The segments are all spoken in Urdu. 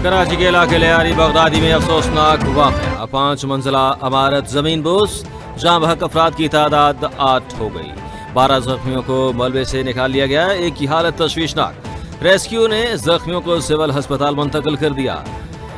کراچی کے علاقے لیاری بغدادی میں افسوسناک واقعہ، 5 منزلہ عمارت زمین بوس، جاں بحق افراد کی تعداد 8 ہو گئی، 12 زخمیوں کو ملبے سے نکال لیا گیا، ایک کی حالت تشویشناک، ریسکیو نے زخمیوں کو سول ہسپتال منتقل کر دیا۔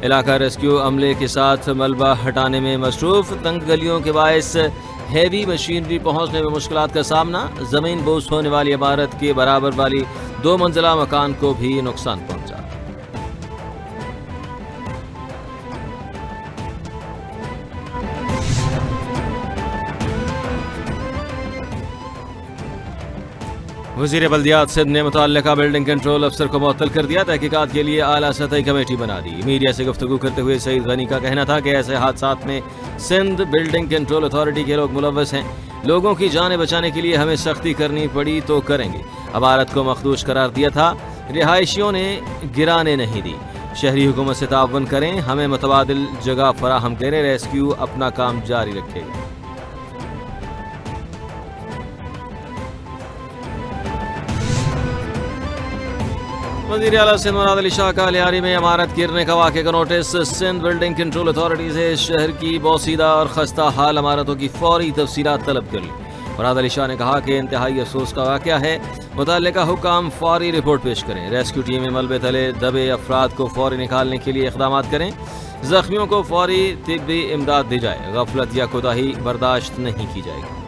علاقہ ریسکیو عملے کے ساتھ ملبہ ہٹانے میں مصروف، تنگ گلیوں کے باعث ہیوی مشینری پہنچنے میں مشکلات کا سامنا، زمین بوس ہونے والی عمارت کے برابر والی 2 منزلہ مکان کو بھی نقصان پہنچا۔ وزیر بلدیات سندھ نے متعلقہ بلڈنگ کنٹرول افسر کو معطل کر دیا، تحقیقات کے لیے اعلیٰ سطحی کمیٹی بنا دی۔ میڈیا سے گفتگو کرتے ہوئے سعید غنی کا کہنا تھا کہ ایسے حادثات میں سندھ بلڈنگ کنٹرول اتھارٹی کے لوگ ملوث ہیں، لوگوں کی جانیں بچانے کے لیے ہمیں سختی کرنی پڑی تو کریں گے۔ عمارت کو مخدوش قرار دیا تھا، رہائشیوں نے گرانے نہیں دی۔ شہری حکومت سے تعاون کریں، ہمیں متبادل جگہ فراہم کریں، ریسکیو اپنا کام جاری رکھے گا۔ وزیر اعلیٰ سندھ مراد علی شاہ کا لیاری میں عمارت گرنے کا واقعے کا notice, Sindh building control authority سے شہر کی بوسیدہ اور خستہ حال عمارتوں کی فوری تفصیلات طلب کر لی۔ مراد علی شاہ نے کہا کہ انتہائی افسوس کا واقعہ ہے، متعلقہ حکام فوری رپورٹ پیش کریں، ریسکیو ٹیمیں ملبے تلے دبے افراد کو فوری نکالنے کے لیے اقدامات کریں، زخمیوں کو فوری طبی امداد دی جائے، غفلت یا کوتاہی برداشت نہیں کی جائے گی۔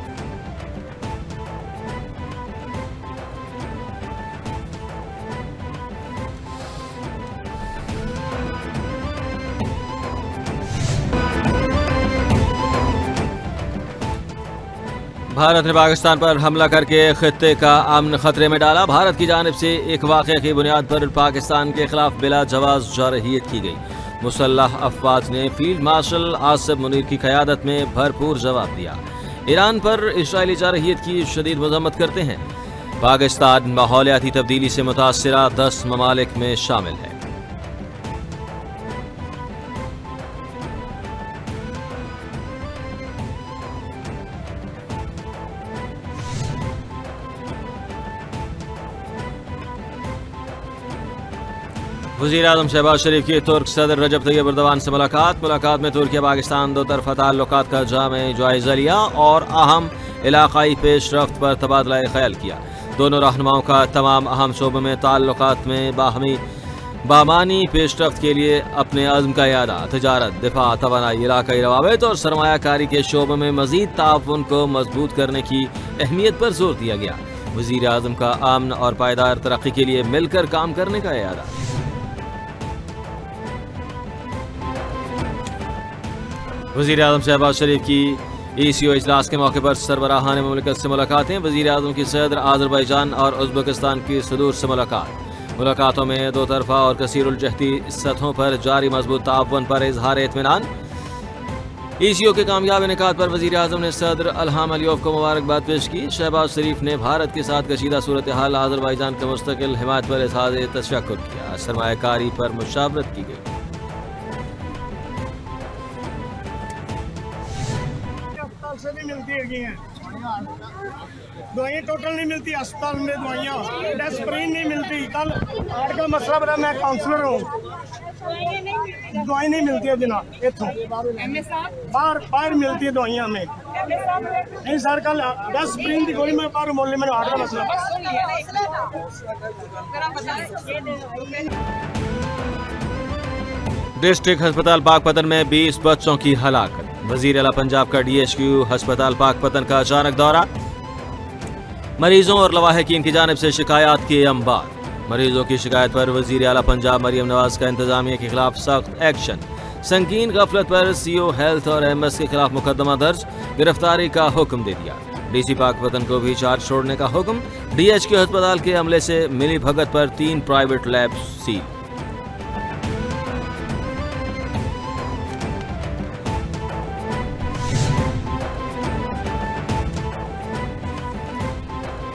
بھارت نے پاکستان پر حملہ کر کے خطے کا امن خطرے میں ڈالا، بھارت کی جانب سے ایک واقعے کی بنیاد پر پاکستان کے خلاف بلا جواز جارحیت کی گئی۔ مسلح افواج نے فیلڈ مارشل آصف منیر کی قیادت میں بھرپور جواب دیا۔ ایران پر اسرائیلی جارحیت کی شدید مذمت کرتے ہیں۔ پاکستان ماحولیاتی تبدیلی سے متاثرہ 10 ممالک میں شامل ہے۔ وزیر اعظم شہباز شریف کی ترک صدر رجب طیب ایردوان سے ملاقات میں ترکیہ پاکستان دو طرفہ تعلقات کا جامع جائزہ لیا اور اہم علاقائی پیش رفت پر تبادلہ خیال کیا۔ دونوں رہنماؤں کا تمام اہم شعبوں میں تعلقات میں بامانی پیش رفت کے لیے اپنے عزم کا اعادہ، تجارت، دفاع، توانائی، علاقائی روابط اور سرمایہ کاری کے شعبوں میں مزید تعاون کو مضبوط کرنے کی اہمیت پر زور دیا گیا۔ وزیر اعظم کا امن اور پائیدار ترقی کے لیے مل کر کام کرنے کا اعادہ۔ وزیر اعظم شہباز شریف کی ECO اجلاس کے موقع پر سربراہان مملکت سے ملاقاتیں، وزیر اعظم کی صدر آذربائیجان اور ازبکستان کی صدور سے ملاقاتوں میں دو طرفہ اور کثیر الجہتی سطحوں پر جاری مضبوط تعاون پر اظہار اطمینان۔ ECO کے کامیاب انعقاد پر وزیر اعظم نے صدر الہام علیوف کو مبارکباد پیش کی۔ شہباز شریف نے بھارت کے ساتھ کشیدہ صورتحال آذربائیجان کے مستقل حمایت پر اظہار تشکر کیا، سرمایہ کاری پر مشاورت کی گئی۔ سے نہیں ملتی ہیں دوائیں ٹوٹل نہیں ملتی، اسپتال میں دوائیاں ڈیسپرین نہیں ملتی۔ کل آج کا مسئلہ بڑا، میں کاؤنسلر ہوں، دوائی نہیں ملتی ہے جناب، باہر ملتی ہے دوائیاں ہمیں نہیں سر۔ کل ڈیسپرین کی گولی میں باہر مولنے میں آج کا مسئلہ۔ ڈسٹرکٹ ہسپتال پاک پتن میں 20 بچوں کی ہلاکت، وزیر اعلیٰ پنجاب کا DHQ ہسپتال پاک پتن کا اچانک دورہ، مریضوں اور لواحقین کی جانب سے شکایات کے انبار، مریضوں کی شکایت پر وزیر اعلیٰ پنجاب مریم نواز کا انتظامیہ کے خلاف سخت ایکشن، سنگین غفلت پر CO ہیلتھ اور MS کے خلاف مقدمہ درج، گرفتاری کا حکم دے دیا، DC پاک پتن کو بھی چارج چھوڑنے کا حکم، DHQ ہسپتال کے عملے سے ملی بھگت پر 3 پرائیویٹ لیب سیل۔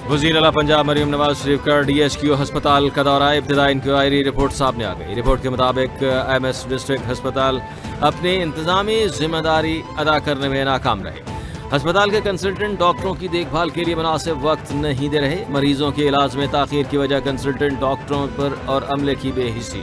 وزیر اعلیٰ پنجاب مریم نواز شریف کا DHQ ہسپتال کا دورہ، ابتدائی انکوائری رپورٹ سامنے آ گئی۔ رپورٹ کے مطابق MS ڈسٹرکٹ ہسپتال اپنی انتظامی ذمہ داری ادا کرنے میں ناکام رہے، ہسپتال کے کنسلٹنٹ ڈاکٹروں کی دیکھ بھال کے لیے مناسب وقت نہیں دے رہے، مریضوں کے علاج میں تاخیر کی وجہ کنسلٹنٹ ڈاکٹروں پر اور عملے کی بے حسی،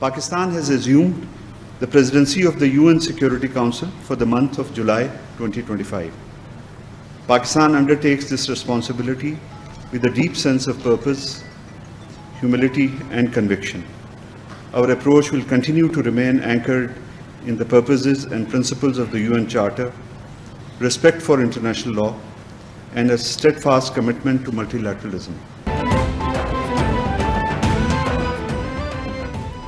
Pakistan has assumed the presidency of the UN Security Council for the month of July 2025. Pakistan undertakes this responsibility with a deep sense of purpose, humility, and conviction. Our approach will continue to remain anchored in the purposes and principles of the UN Charter, respect for international law, and a steadfast commitment to multilateralism.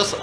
10